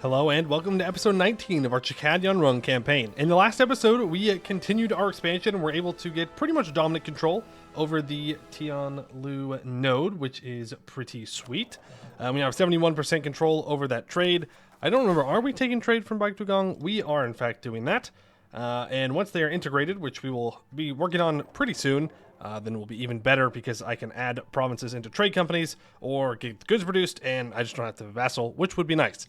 Hello and welcome to episode 19 of our Binhrung campaign. In the last episode, we continued our expansion and were able to get pretty much dominant control over the Tianlu node, which is pretty sweet. We have 71% control over that trade. I don't remember, are we taking trade from Baekdugang? We are in fact doing that. And once they are integrated, which we will be working on pretty soon, then it will be even better because I can add provinces into trade companies or get goods produced and I just don't have to have a vassal, which would be nice.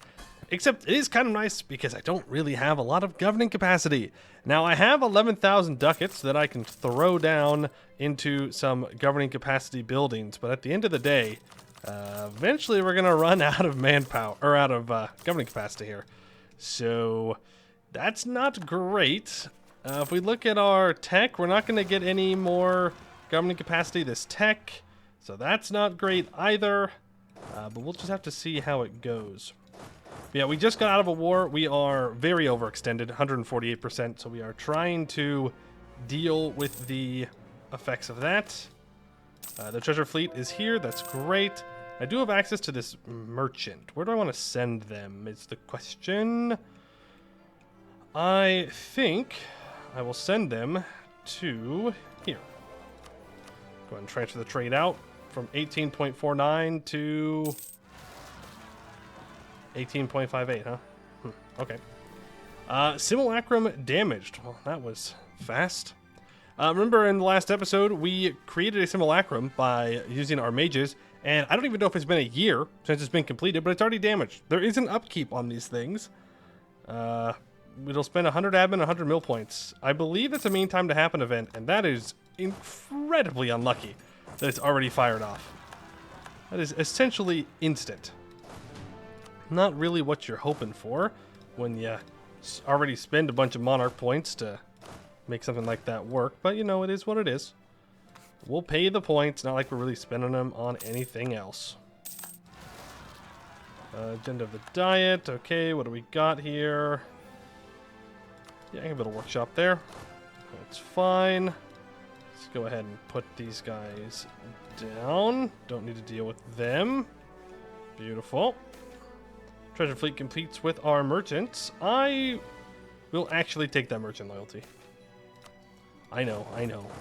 Except it is kind of nice because I don't really have a lot of governing capacity. Now I have 11,000 ducats that I can throw down into some governing capacity buildings, but at the end of the day, eventually we're going to run out of manpower, or out of governing capacity here. So that's not great. If we look at our tech, we're not going to get any more governing capacity this tech, so that's not great either, but we'll just have to see how it goes. Yeah, we just got out of a war. We are very overextended, 148%, so we are trying to deal with the effects of that. The treasure fleet is here. That's great. I do have access to this merchant. Where do I want to send them is the question. I think I will send them to here. Go ahead and transfer the trade out from 18.49 to 18.58, huh? Okay. Simulacrum damaged. Well, that was fast. Remember in the last episode, we created a simulacrum by using our mages, and I don't even know if it's been a year since it's been completed, but it's already damaged. There is an upkeep on these things. It'll spend 100 admin, 100 mill points. I believe it's a mean time to happen event, and that is incredibly unlucky that it's already fired off. That is essentially instant. Not really what you're hoping for when you already spend a bunch of monarch points to make something like that work, but you know, it is what it is. We'll pay the points, not like we're really spending them on anything else. Agenda of the diet, okay, what do we got here? Yeah, I can build a workshop there. That's fine. Let's go ahead and put these guys down. Don't need to deal with them. Beautiful. Treasure fleet competes with our merchants. I will actually take that merchant loyalty. I know.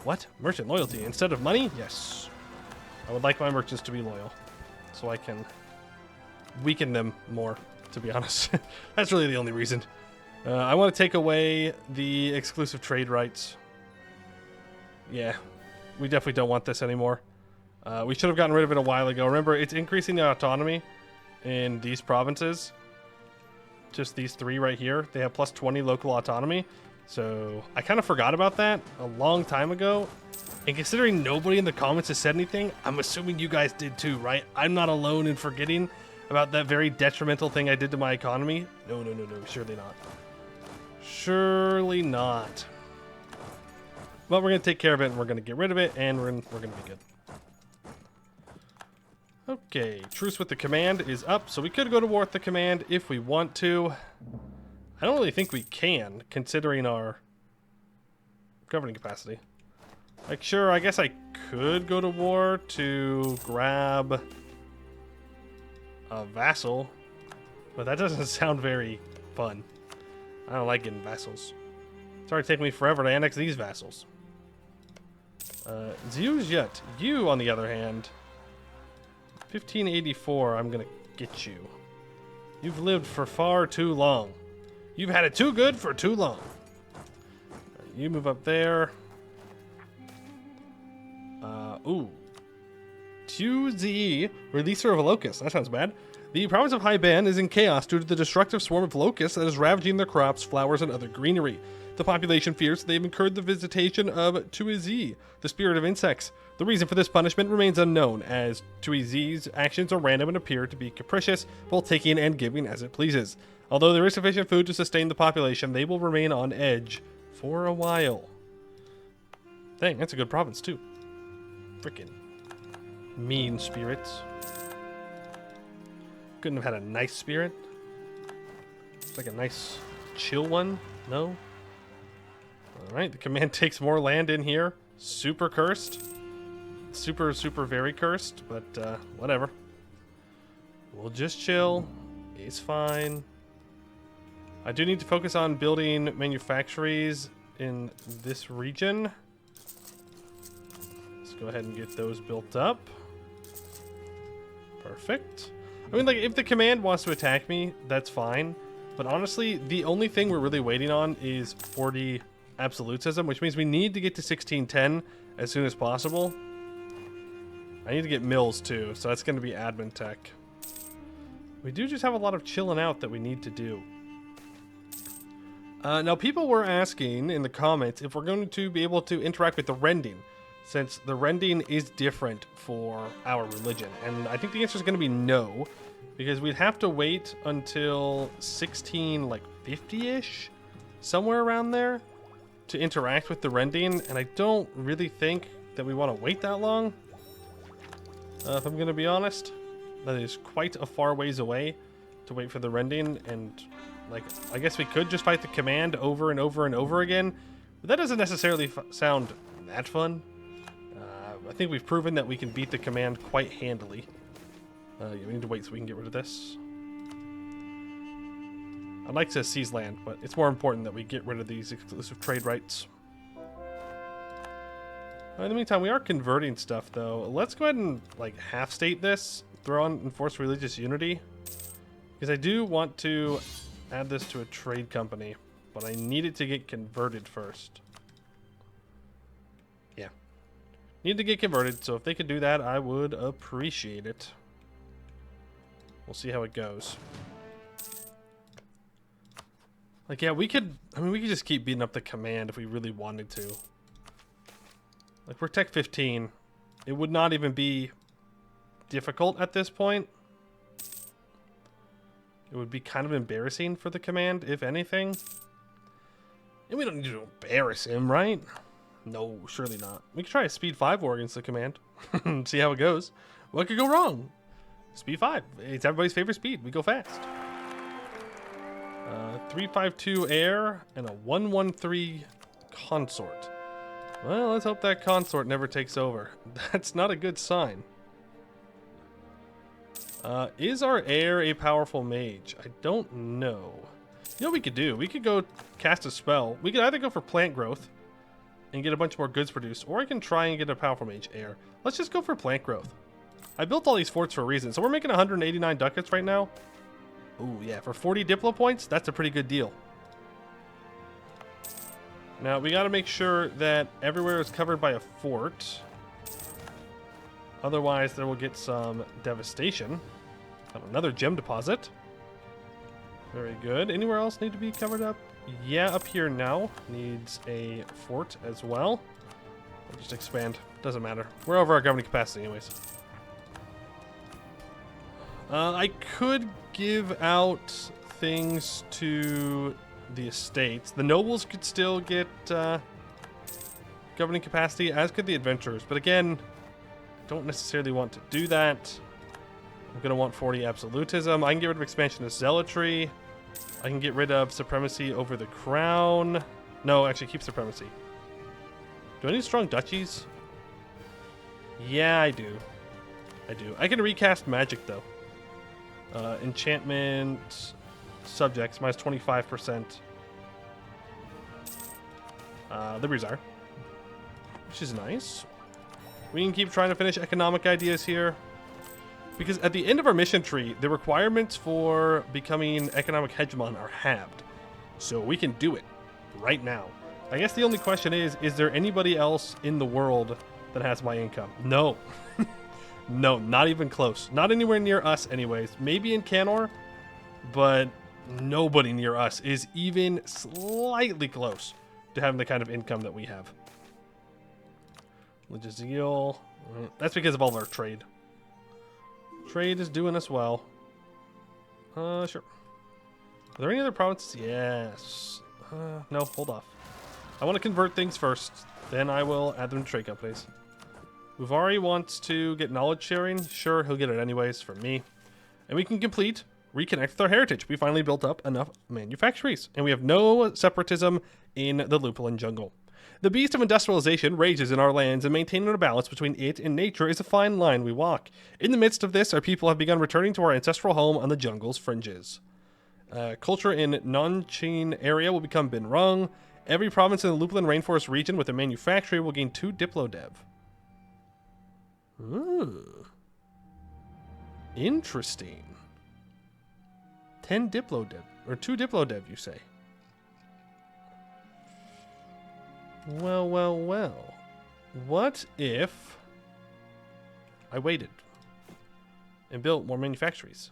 What? Merchant loyalty instead of money? Yes. I would like my merchants to be loyal so I can weaken them more, to be honest. That's really the only reason. I want to take away the exclusive trade rights. Yeah, we definitely don't want this anymore. We should have gotten rid of it a while ago. Remember, it's increasing the autonomy in these provinces. Just these three right here. They have plus 20 local autonomy. So I kind of forgot about that a long time ago. And considering nobody in the comments has said anything, I'm assuming you guys did too, right? I'm not alone in forgetting about that very detrimental thing I did to my economy. No, surely not. Surely not. But we're going to take care of it, and we're going to get rid of it, and we're going to be good. Okay, truce with the command is up, so we could go to war with the command if we want to. I don't really think we can, considering our governing capacity. Like, sure, I guess I could go to war to grab a vassal, but that doesn't sound very fun. I don't like getting vassals. It's already taken me forever to annex these vassals. Ziyuzhet, you, on the other hand, 1584, I'm gonna get you. You've lived for far too long. You've had it too good for too long. You move up there. Ooh. Tuzi, releaser of a locust. That sounds bad. The province of Haiban is in chaos due to the destructive swarm of locusts that is ravaging their crops, flowers, and other greenery. The population fears that they've incurred the visitation of Tuizi, the spirit of insects. The reason for this punishment remains unknown, as Tuizi's actions are random and appear to be capricious, both taking and giving as it pleases. Although there is sufficient food to sustain the population, they will remain on edge for a while. Dang, that's a good province too. Frickin' mean spirits. Couldn't have had a nice spirit? Like a nice chill one? No? Alright, the command takes more land in here. Super cursed. Super very cursed, but whatever. We'll just chill. It's fine. I do need to focus on building manufactories in this region. Let's go ahead and get those built up. Perfect. I mean, like, if the command wants to attack me, that's fine. But honestly, the only thing we're really waiting on is 40 absolutism, which means we need to get to 1610 as soon as possible. I need to get mills too, so that's going to be admin tech. We do just have a lot of chilling out that we need to do. Now, people were asking in the comments if we're going to be able to interact with the rending, since the rending is different for our religion. And I think the answer is going to be no, because we'd have to wait until 1650-ish, somewhere around there, to interact with the rending, and I don't really think that we want to wait that long. If I'm going to be honest, that is quite a far ways away to wait for the rending, and like, I guess we could just fight the command over and over and over again, but that doesn't necessarily sound that fun. I think we've proven that we can beat the command quite handily. We need to wait so we can get rid of this. I'd like to seize land, but it's more important that we get rid of these exclusive trade rights. In the meantime, we are converting stuff, though. Let's go ahead and, like, half-state this. Throw on enforced religious unity. Because I do want to add this to a trade company, but I need it to get converted first. Yeah. Need to get converted, so if they could do that, I would appreciate it. We'll see how it goes. Like, yeah, we could just keep beating up the command if we really wanted to. Like, we're Tech 15. It would not even be difficult at this point. It would be kind of embarrassing for the command, if anything. And we don't need to embarrass him, right? No, surely not. We could try a Speed 5 war against the command. See how it goes. What could go wrong? Speed 5. It's everybody's favorite speed. We go fast. 352 air and a 113 consort. Well, let's hope that consort never takes over. That's not a good sign. Is our heir a powerful mage? I don't know. You know what we could do? We could go cast a spell. We could either go for plant growth and get a bunch more goods produced, or I can try and get a powerful mage heir. Let's just go for plant growth. I built all these forts for a reason. So we're making 189 ducats right now. Ooh, yeah, for 40 Diplo points, that's a pretty good deal. Now, we got to make sure that everywhere is covered by a fort. Otherwise, there will get some devastation. Got another gem deposit. Very good. Anywhere else need to be covered up? Yeah, up here now needs a fort as well. We'll just expand. Doesn't matter. We're over our governing capacity anyways. I could give out things to the estates. The nobles could still get governing capacity, as could the adventurers. But again, I don't necessarily want to do that. I'm going to want 40 absolutism. I can get rid of expansionist zealotry. I can get rid of supremacy over the crown. No, actually keep supremacy. Do I need strong duchies? Yeah, I do. I do. I can recast magic, though. Enchantment subjects, minus 25%. Librizar, which is nice. We can keep trying to finish economic ideas here. Because at the end of our mission tree, the requirements for becoming economic hegemon are halved. So we can do it right now. I guess the only question is there anybody else in the world that has my income? No. No, not even close. Not anywhere near us anyways. Maybe in Canor, but nobody near us is even slightly close to having the kind of income that we have. Legizil. That's because of all of our trade. Trade is doing us well. Sure. Are there any other provinces? Yes. No, hold off. I want to convert things first. Then I will add them to trade companies. Uvari wants to get knowledge sharing. Sure, he'll get it anyways from me. And we can reconnect with our heritage. We finally built up enough manufactories. And we have no separatism in the Lupulin jungle. The beast of industrialization rages in our lands, and maintaining a balance between it and nature is a fine line we walk. In the midst of this, our people have begun returning to our ancestral home on the jungle's fringes. Culture in non-Chien area will become Binhrung. Every province in the Lupulin Rainforest region with a manufactory will gain 2 Diplo Dev. Ooh. Interesting. 10 Diplo Dev. Or 2 Diplo Dev, you say? Well, well, well. What if I waited and built more manufactories?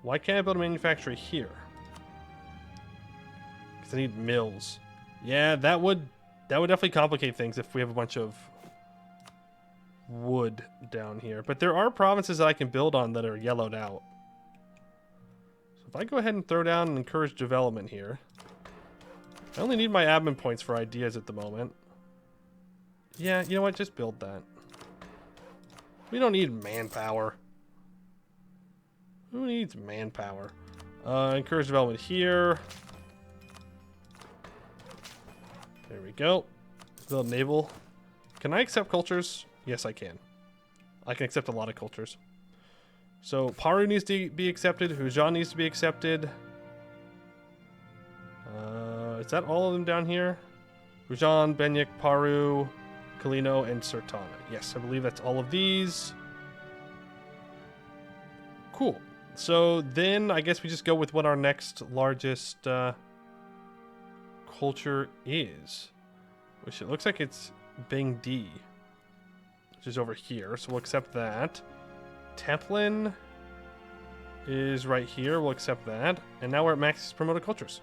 Why can't I build a manufactory here? Because I need mills. Yeah, that would definitely complicate things if we have a bunch of wood down here. But there are provinces that I can build on that are yellowed out. So if I go ahead and throw down and encourage development here. I only need my admin points for ideas at the moment. Yeah, you know what? Just build that. We don't need manpower. Who needs manpower? Encourage development here. There we go. Build naval. Can I accept cultures? Yes, I can. I can accept a lot of cultures. So Paru needs to be accepted. Hujan needs to be accepted. Is that all of them down here? Hujan, Benyik, Paru, Kalino, and Sertana. Yes, I believe that's all of these. Cool. So then I guess we just go with what our next largest culture is. Which it looks like it's Bing D. Which is over here. So we'll accept that. Teplin is right here. We'll accept that. And now we're at max promoted cultures.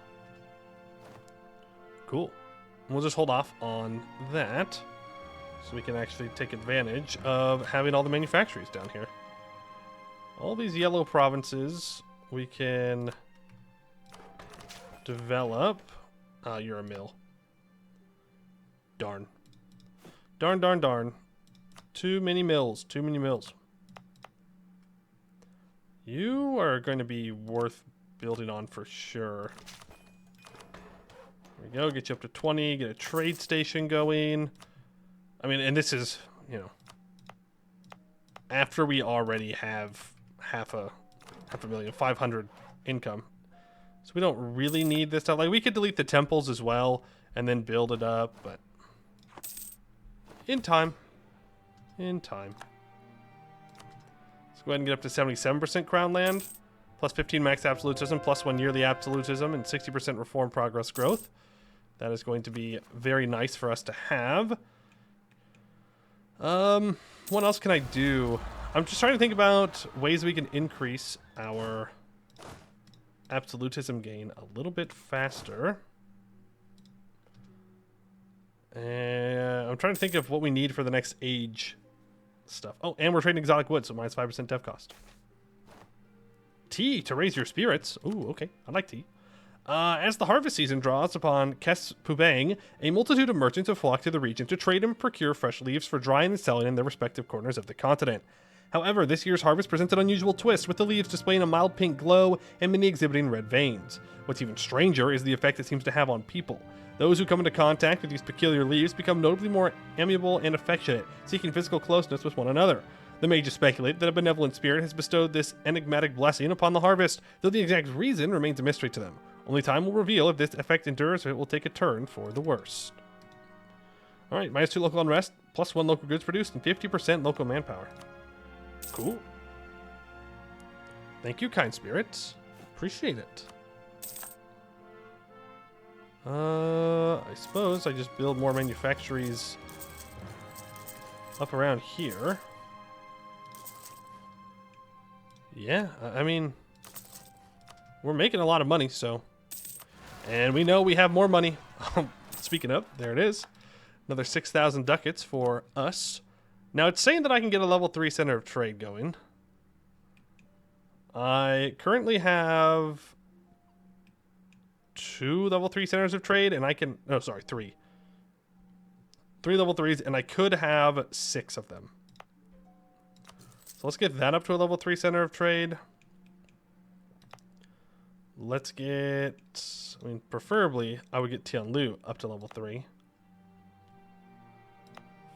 Cool. We'll just hold off on that. So we can actually take advantage of having all the manufactories down here. All these yellow provinces we can develop. Ah, you're a mill. Darn. Darn, darn, darn. Too many mills. Too many mills. You are going to be worth building on for sure. There we go. Get you up to 20. Get a trade station going. I mean, and this is, you know, after we already have half a million, 500 income. So we don't really need this stuff. Like, we could delete the temples as well and then build it up, but in time. In time. Let's go ahead and get up to 77% crown land, plus 15 max absolutism, plus 1 yearly absolutism, and 60% reform progress growth. That is going to be very nice for us to have. What else can I do? I'm just trying to think about ways we can increase our absolutism gain a little bit faster. And I'm trying to think of what we need for the next age stuff. Oh, and we're trading exotic wood, so minus 5% dev cost. Tea to raise your spirits. Ooh, okay. I like tea. As the harvest season draws upon Kes Pubang, a multitude of merchants have flocked to the region to trade and procure fresh leaves for drying and selling in their respective corners of the continent. However, this year's harvest presents an unusual twist, with the leaves displaying a mild pink glow and many exhibiting red veins. What's even stranger is the effect it seems to have on people. Those who come into contact with these peculiar leaves become notably more amiable and affectionate, seeking physical closeness with one another. The mages speculate that a benevolent spirit has bestowed this enigmatic blessing upon the harvest, though the exact reason remains a mystery to them. Only time will reveal if this effect endures or it will take a turn for the worse. Alright, minus 2 local unrest, plus 1 local goods produced, and 50% local manpower. Cool. Thank you, kind spirits. Appreciate it. I suppose I just build more manufactories up around here. Yeah, I mean, we're making a lot of money, so. And we know we have more money. Speaking of, there it is. Another 6,000 ducats for us. Now, it's saying that I can get a level 3 center of trade going. I currently have 2 level 3 centers of trade, and I can... Oh, sorry, 3. 3 level 3s, and I could have 6 of them. So let's get that up to a level 3 center of trade. Let's get... I mean, preferably, I would get Tianlu up to level 3.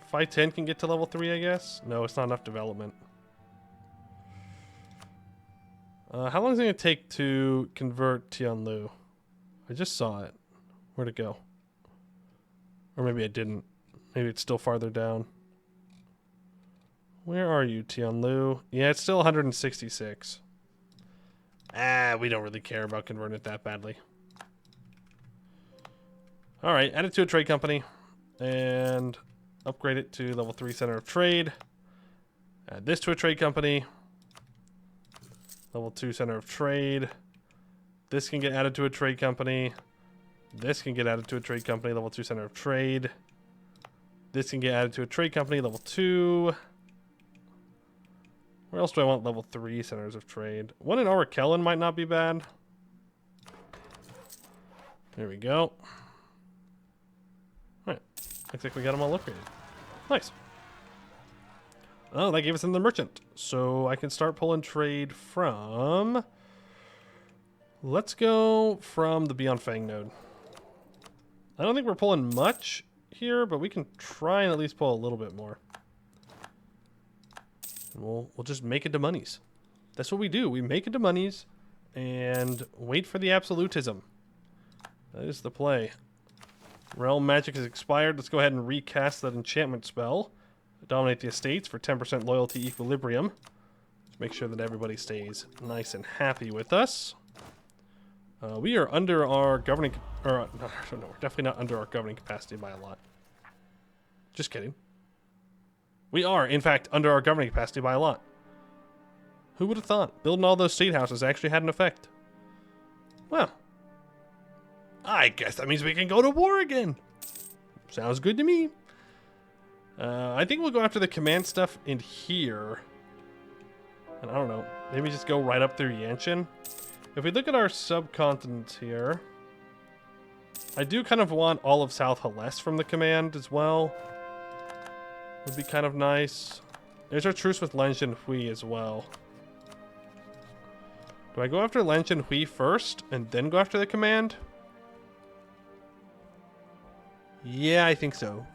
510 can get to level 3, I guess? No, it's not enough development. How long is it going to take to convert Tianlu? I just saw it. Where'd it go? Or maybe I didn't. Maybe it's still farther down. Where are you, Tianlu? Yeah, it's still 166. We don't really care about converting it that badly. Alright, add it to a trade company. And upgrade it to level 3 center of trade. Add this to a trade company. Level 2 center of trade. This can get added to a trade company. This can get added to a trade company. Level 2 center of trade. This can get added to a trade company. Level 2. Where else do I want level 3 centers of trade? One in Aurikellen might not be bad. There we go. Alright. Looks like we got them all upgraded. Nice. Oh, that gave us another merchant. So I can start pulling trade from... Let's go from the Beyond Fang node. I don't think we're pulling much here, but we can try and at least pull a little bit more. And we'll just make it to monies. That's what we do. We make it to monies and wait for the absolutism. That is the play. Realm magic has expired. Let's go ahead and recast that enchantment spell. Dominate the estates for 10% loyalty equilibrium. Just make sure that everybody stays nice and happy with us. We are under our governing... no, we're definitely not under our governing capacity by a lot. Just kidding. We are, in fact, under our governing capacity by a lot. Who would have thought? Building all those state houses actually had an effect. Well, I guess that means we can go to war again. Sounds good to me. I think we'll go after the command stuff in here. And I don't know. Maybe just go right up through Yanshin. If we look at our subcontinents here, I do kind of want all of South Haless from the command as well. Would be kind of nice. There's our truce with Len Hui as well. Do I go after Len Hui first and then go after the command? Yeah, I think so.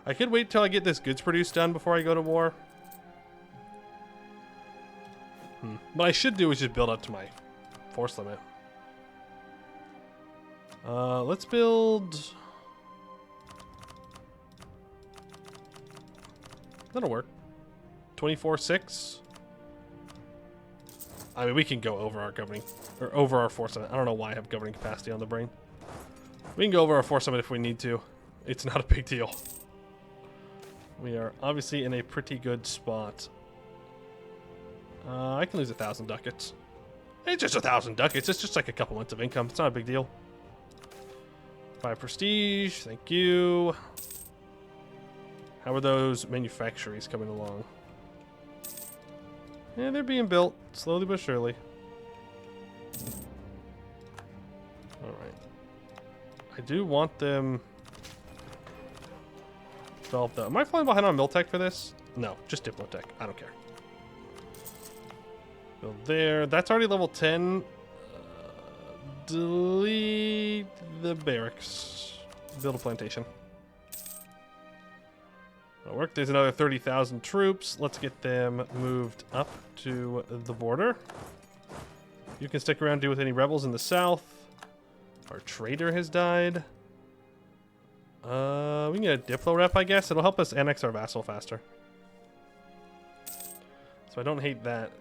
I could wait till I get this goods produce done before I go to war. What I should do is just build up to my force limit. Let's build... That'll work. 24-6. I mean, we can go over our governing... Or over our force limit. I don't know why I have governing capacity on the brain. We can go over our force limit if we need to. It's not a big deal. We are obviously in a pretty good spot. I can lose 1,000 ducats. It's just 1,000 ducats. It's just like a couple months of income. It's not a big deal. 5 prestige. Thank you. How are those manufactories coming along? Yeah, they're being built. Slowly but surely. Alright. I do want them... developed though. Am I falling behind on Miltech for this? No, just Diplotech. I don't care. Build there. That's already level 10. Delete the barracks. Build a plantation. That'll work. There's another 30,000 troops. Let's get them moved up to the border. You can stick around and deal with any rebels in the south. Our trader has died. We can get a Diplo rep, I guess. It'll help us annex our vassal faster. So I don't hate that.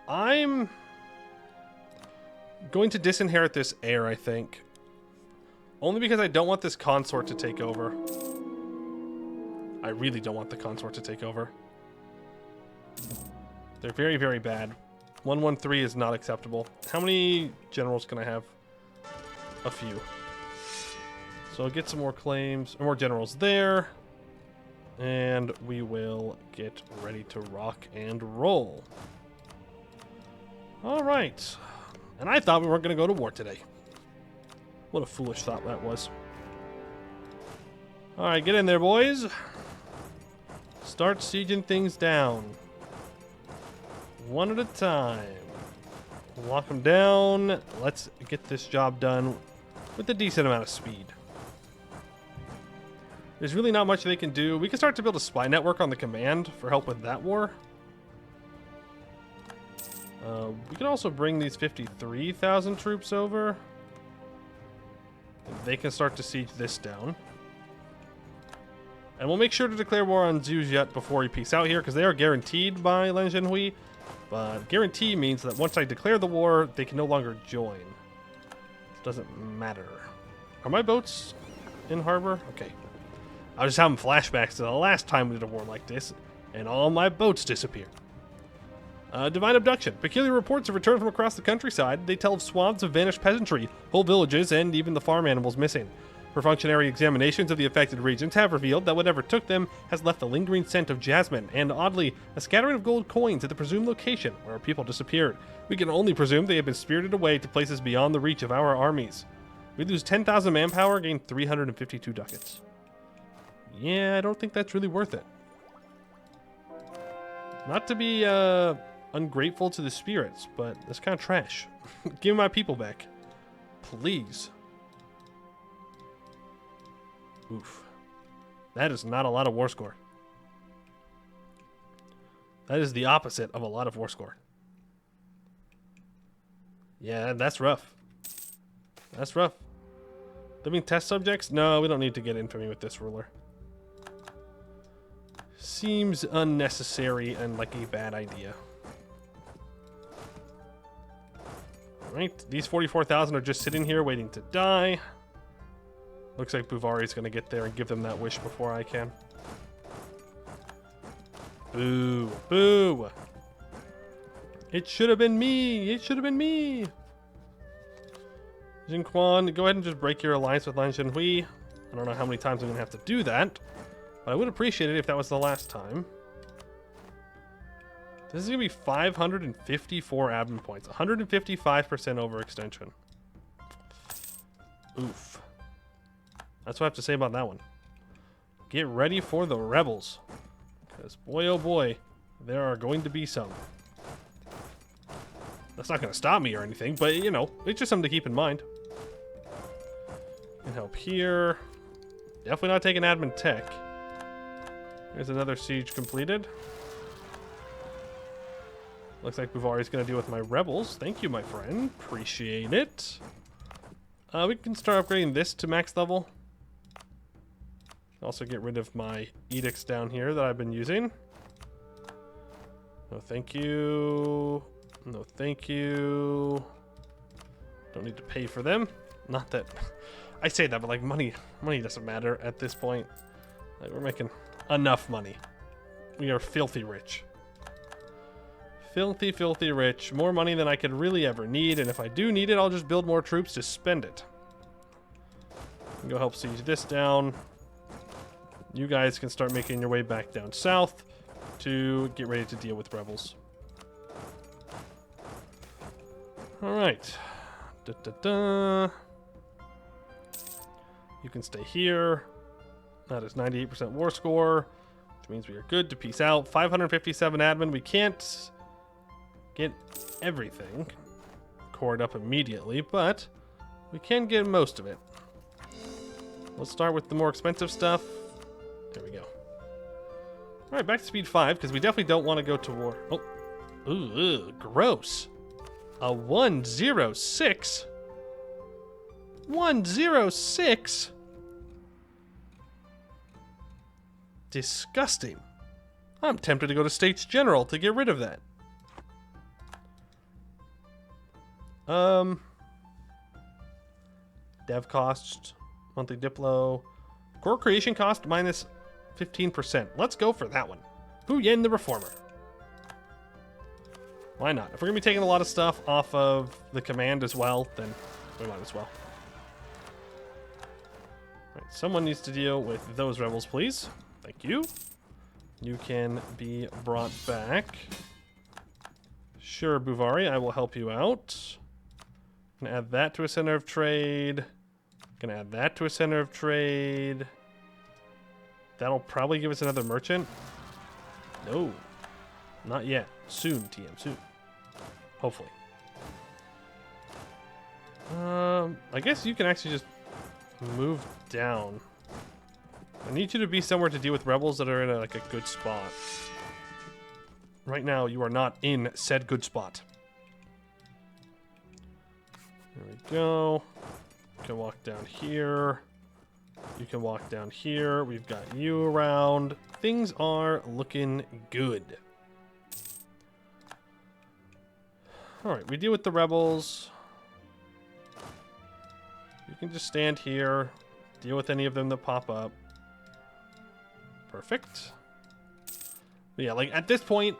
I'm going to disinherit this heir, I think. Only because I don't want this consort to take over. I really don't want the consort to take over. They're very, very bad. 113 is not acceptable. How many generals can I have? A few. So I'll get some more claims, or more generals there. And we will get ready to rock and roll. Alright. And I thought we weren't going to go to war today. What a foolish thought that was. Alright, get in there, boys. Start sieging things down. One at a time. Lock them down. Let's get this job done with a decent amount of speed. There's really not much they can do. We can start to build a spy network on the command for help with that war. We can also bring these 53,000 troops over. They can start to siege this down. And we'll make sure to declare war on Zhujiat before he peace out here, because they are guaranteed by Lan Zhenhui. But guarantee means that once I declare the war, they can no longer join. It doesn't matter. Are my boats in harbor? Okay. I was just having flashbacks to the last time we did a war like this, and all my boats disappeared. Divine abduction. Peculiar reports have returned from across the countryside. They tell of swaths of vanished peasantry, whole villages, and even the farm animals missing. Perfunctionary examinations of the affected regions have revealed that whatever took them has left a lingering scent of jasmine, and oddly, a scattering of gold coins at the presumed location where our people disappeared. We can only presume they have been spirited away to places beyond the reach of our armies. We lose 10,000 manpower, gain 352 ducats. Yeah, I don't think that's really worth it. Not to be ungrateful to the spirits, but that's kind of trash. Give me my people back. Please. Oof. That is not a lot of war score. That is the opposite of a lot of war score. Yeah, that's rough. That's rough. Living test subjects? No, we don't need to get infamy with this ruler. Seems unnecessary and like a bad idea. Alright, these 44,000 are just sitting here waiting to die. Looks like Buvari's going to get there and give them that wish before I can. Boo. Boo. It should have been me. It should have been me. Jin Quan, go ahead and just break your alliance with Lan Zhenhui. I don't know how many times I'm going to have to do that, but I would appreciate it if that was the last time. This is going to be 554 admin points. 155% overextension. Oof. That's what I have to say about that one. Get ready for the rebels. Because boy oh boy, there are going to be some. That's not going to stop me or anything, but you know, it's just something to keep in mind. Can help here. Definitely not taking admin tech. There's another siege completed. Looks like Buvari's going to deal with my rebels. Thank you, my friend. Appreciate it. We can start upgrading this to max level. Also get rid of my edicts down here that I've been using. No thank you. No thank you. Don't need to pay for them. Not that I say that, but like money doesn't matter at this point. Like, we're making enough money. We are filthy rich. Filthy, filthy rich. More money than I could really ever need, and if I do need it, I'll just build more troops to spend it. Go help siege this down. You guys can start making your way back down south to get ready to deal with rebels. Alright. You can stay here. That is 98% war score, which means we are good to peace out. 557 admin. We can't get everything cored up immediately, but we can get most of it. Let's start with the more expensive stuff. There we go. Alright, back to speed 5, because we definitely don't want to go to war. Oh. Ooh, gross. A 106? 106? Disgusting. I'm tempted to go to States General to get rid of that. Dev costs, monthly Diplo. Core creation cost minus 15%. Let's go for that one. Puyin the Reformer. Why not? If we're going to be taking a lot of stuff off of the command as well, then we might as well. All right, someone needs to deal with those rebels, please. Thank you. You can be brought back. Sure, Buvari, I will help you out. Gonna add that to a center of trade. Gonna add that to a center of trade. That'll probably give us another merchant. No, not yet. Soon, TM, soon. Hopefully. I guess you can actually just move down. I need you to be somewhere to deal with rebels that are in a good spot. Right now, you are not in said good spot. There we go. You can walk down here. You can walk down here. We've got you around. Things are looking good. Alright, we deal with the rebels. You can just stand here. Deal with any of them that pop up. Perfect. But yeah, like, at this point,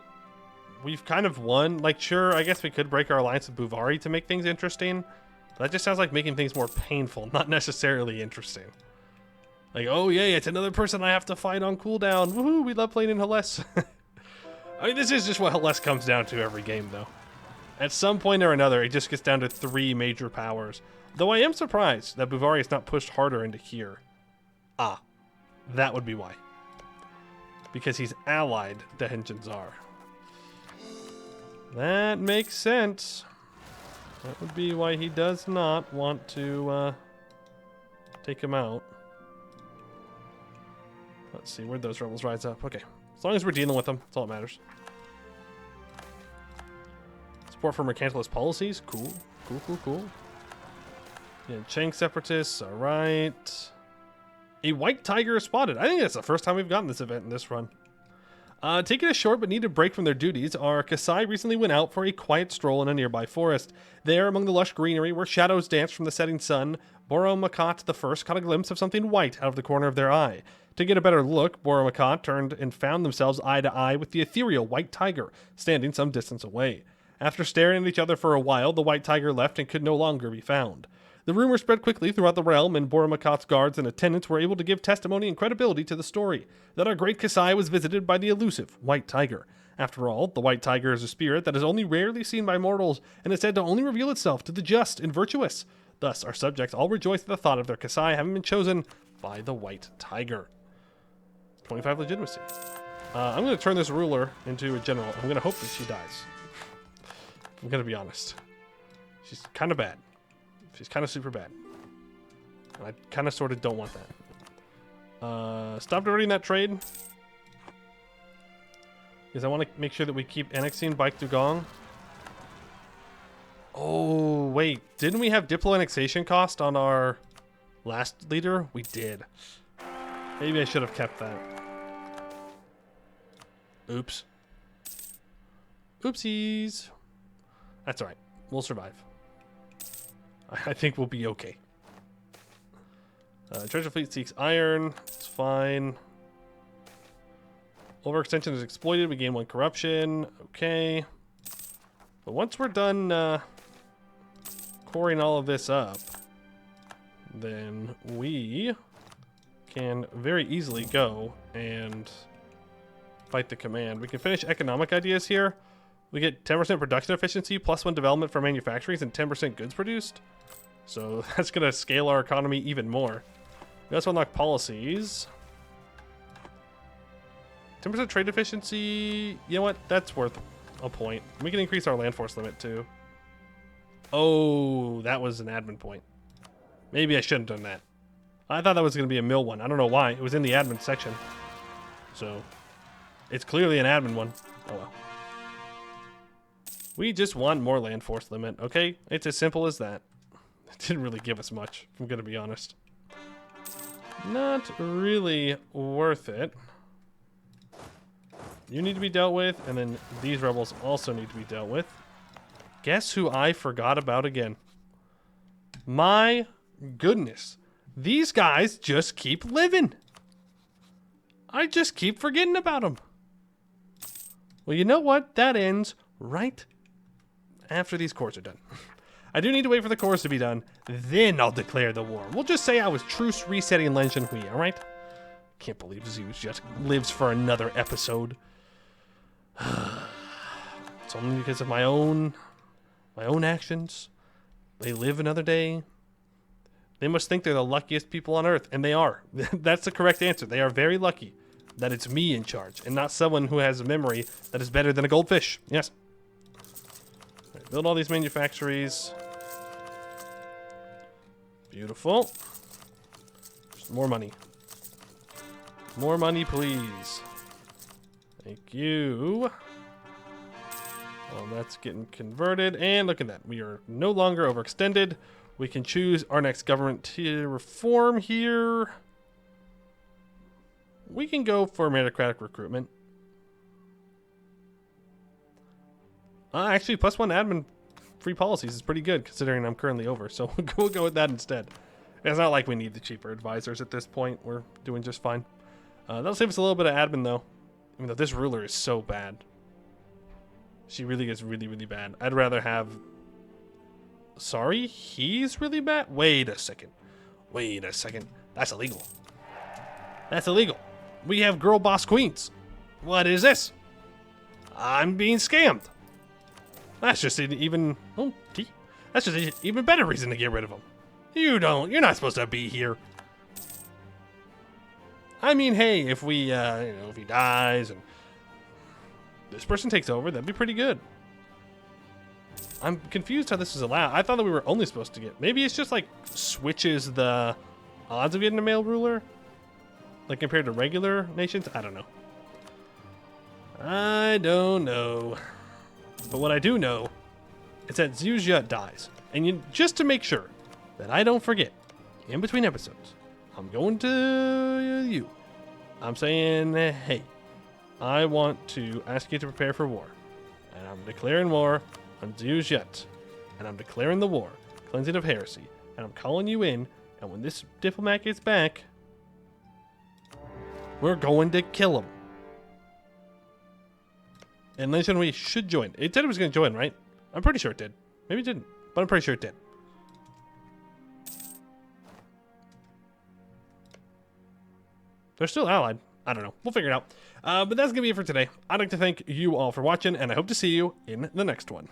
we've kind of won. Like, sure, I guess we could break our alliance with Buvari to make things interesting. But that just sounds like making things more painful, not necessarily interesting. Like, oh yay, it's another person I have to fight on cooldown. Woohoo, we love playing in Hellas. I mean, this is just what Hellas comes down to every game, though. At some point or another, it just gets down to 3 major powers. Though I am surprised that Buvari is not pushed harder into here. Ah, that would be why. Because he's allied to Henjinzar. That makes sense. That would be why he does not want to take him out. Let's see, where'd those rebels rise up? Okay, as long as we're dealing with them, that's all that matters. Support for mercantilist policies, cool, cool, cool, cool. Yeah, Chang separatists, all right. A white tiger is spotted. I think that's the first time we've gotten this event in this run. Taking a short but needed break from their duties, our Kasai recently went out for a quiet stroll in a nearby forest. There, among the lush greenery where shadows danced from the setting sun, Boro Makat I caught a glimpse of something white out of the corner of their eye. To get a better look, Boro Makat turned and found themselves eye to eye with the ethereal white tiger, standing some distance away. After staring at each other for a while, the white tiger left and could no longer be found. The rumor spread quickly throughout the realm, and Boro Makat's guards and attendants were able to give testimony and credibility to the story, that our great Kasai was visited by the elusive white tiger. After all, the white tiger is a spirit that is only rarely seen by mortals, and is said to only reveal itself to the just and virtuous. Thus, our subjects all rejoice at the thought of their Kasai having been chosen by the white tiger. 25 legitimacy. I'm going to turn this ruler into a general. I'm going to hope that she dies. I'm going to be honest. She's kind of bad. She's kind of super bad. And I kind of sort of don't want that. Stop diverting that trade. Because I want to make sure that we keep annexing Baek Dugong. Oh, wait. Didn't we have Diplo annexation cost on our last leader? We did. Maybe I should have kept that. Oops. Oopsies. That's alright. We'll survive. I think we'll be okay. Treasure fleet seeks iron. It's fine. Overextension is exploited. We gain 1 corruption. Okay. But once we're done coring all of this up, then we can very easily go and fight the command. We can finish economic ideas here. We get 10% production efficiency, +1 development for manufacturings, and 10% goods produced. So that's going to scale our economy even more. We also unlock policies. 10% trade efficiency. You know what? That's worth a point. We can increase our land force limit too. Oh, that was an admin point. Maybe I shouldn't have done that. I thought that was going to be a mill one. I don't know why. It was in the admin section. So it's clearly an admin one. Oh well. We just want more land force limit, okay? It's as simple as that. It didn't really give us much, if I'm going to be honest. Not really worth it. You need to be dealt with, and then these rebels also need to be dealt with. Guess who I forgot about again? My goodness. These guys just keep living. I just keep forgetting about them. Well, you know what? That ends right after these cores are done. I do need to wait for the cores to be done. Then I'll declare the war. We'll just say I was truce resetting Len Hui, alright? Can't believe Zeus just lives for another episode. It's only because of my own actions. They live another day. They must think they're the luckiest people on Earth, and they are. That's the correct answer. They are very lucky that it's me in charge, and not someone who has a memory that is better than a goldfish. Yes. Right, build all these manufactories. Beautiful. Just more money. More money, please. Thank you. That's getting converted. And look at that. We are no longer overextended. We can choose our next government to reform here. We can go for meritocratic recruitment. Actually, +1 admin free policies is pretty good considering I'm currently over. So we'll go with that instead. It's not like we need the cheaper advisors at this point. We're doing just fine. That'll save us a little bit of admin though. Even though this ruler is so bad. She really gets really, really bad. I'd rather have... Sorry? He's really bad? Wait a second. Wait a second. That's illegal. That's illegal. We have girl boss queens. What is this? I'm being scammed. That's just an even... Oh, that's just an even better reason to get rid of him. You're not supposed to be here. I mean, hey, if we, you know, if he dies and this person takes over, that'd be pretty good. I'm confused how this is allowed. I thought that we were only supposed to get... Maybe it's just, like, switches the odds of getting a male ruler? Like, compared to regular nations? I don't know. I don't know. But what I do know is that Zuzia dies. And just to make sure that I don't forget, in between episodes, I'm going to you. I'm saying, hey, I want to ask you to prepare for war. And I'm declaring war on Zuzia. And I'm declaring the war, cleansing of heresy. And I'm calling you in. And when this diplomat gets back, we're going to kill him. And Lin Shenhui should join. It said it was going to join, right? I'm pretty sure it did. Maybe it didn't, but I'm pretty sure it did. They're still allied. I don't know. We'll figure it out. But that's going to be it for today. I'd like to thank you all for watching, and I hope to see you in the next one.